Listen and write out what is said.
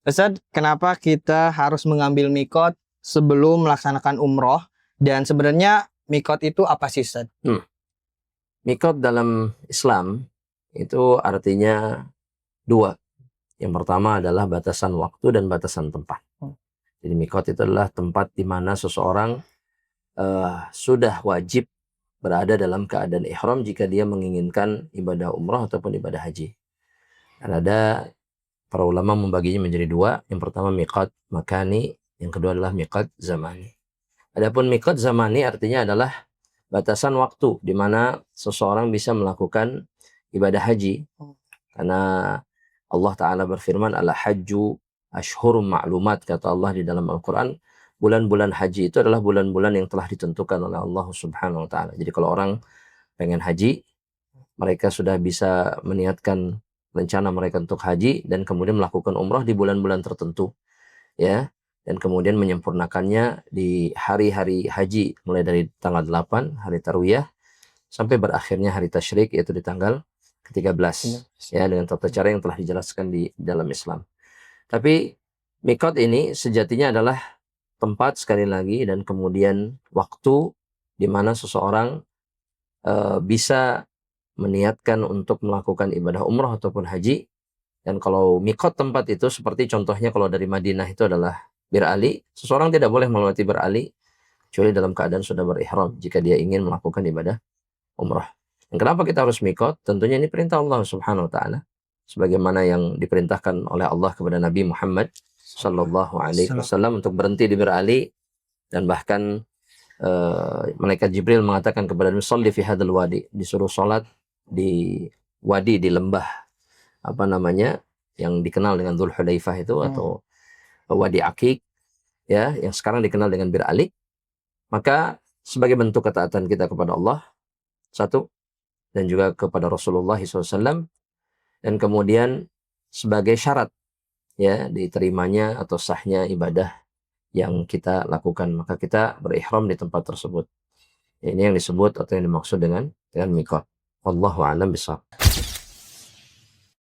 Ustaz, kenapa kita harus mengambil mikot sebelum melaksanakan umroh? Dan sebenarnya mikot itu apa sih, Ustaz? Mikot dalam Islam itu artinya dua. Yang pertama adalah batasan waktu dan batasan tempat. Jadi mikot itu adalah tempat di mana seseorang sudah wajib berada dalam keadaan ihram jika dia menginginkan ibadah umrah ataupun ibadah haji. Dan ada para ulama membaginya menjadi dua. Yang pertama mikot makani, yang kedua adalah mikot zamani. Adapun mikot zamani artinya adalah batasan waktu di mana seseorang bisa melakukan ibadah haji. Karena Allah Ta'ala berfirman, Al-Hajju Ashhurum Ma'lumat, kata Allah di dalam Al-Quran, bulan-bulan haji itu adalah bulan-bulan yang telah ditentukan oleh Allah Subhanahu Wa Ta'ala. Jadi kalau orang pengen haji, mereka sudah bisa meniatkan rencana mereka untuk haji dan kemudian melakukan umrah di bulan-bulan tertentu, ya, dan kemudian menyempurnakannya di hari-hari haji mulai dari tanggal 8 hari tarwiyah sampai berakhirnya hari tasyrik, yaitu di tanggal ke-13, ya, dengan tata cara yang telah dijelaskan di dalam Islam. Tapi mikot ini sejatinya adalah tempat, sekali lagi, dan kemudian waktu di mana seseorang bisa meniatkan untuk melakukan ibadah umrah ataupun haji. Dan kalau mikot tempat itu seperti contohnya kalau dari Madinah itu adalah Bir Ali, seseorang tidak boleh melewati Bir Ali kecuali dalam keadaan sudah berihram jika dia ingin melakukan ibadah umrah. Dan kenapa kita harus mikot? Tentunya ini perintah Allah Subhanahu Wa Taala, sebagaimana yang diperintahkan oleh Allah kepada Nabi Muhammad Sallallahu Alaihi Wasallam untuk berhenti di Bir Ali, dan bahkan malaikat Jibril mengatakan kepada Nabi, "Sholli fi hadzal wadi," disuruh sholat di wadi, di lembah apa namanya yang dikenal dengan Dzul Hulaifah itu, atau Wadi Aqiq, ya, yang sekarang dikenal dengan Bir Ali. Maka sebagai bentuk ketaatan kita kepada Allah, satu, dan juga kepada Rasulullah SAW, dan kemudian sebagai syarat, ya, diterimanya atau sahnya ibadah yang kita lakukan, maka kita berihram di tempat tersebut. Ini yang disebut atau yang dimaksud dengan mikot. Wallahu a'lam bishawab.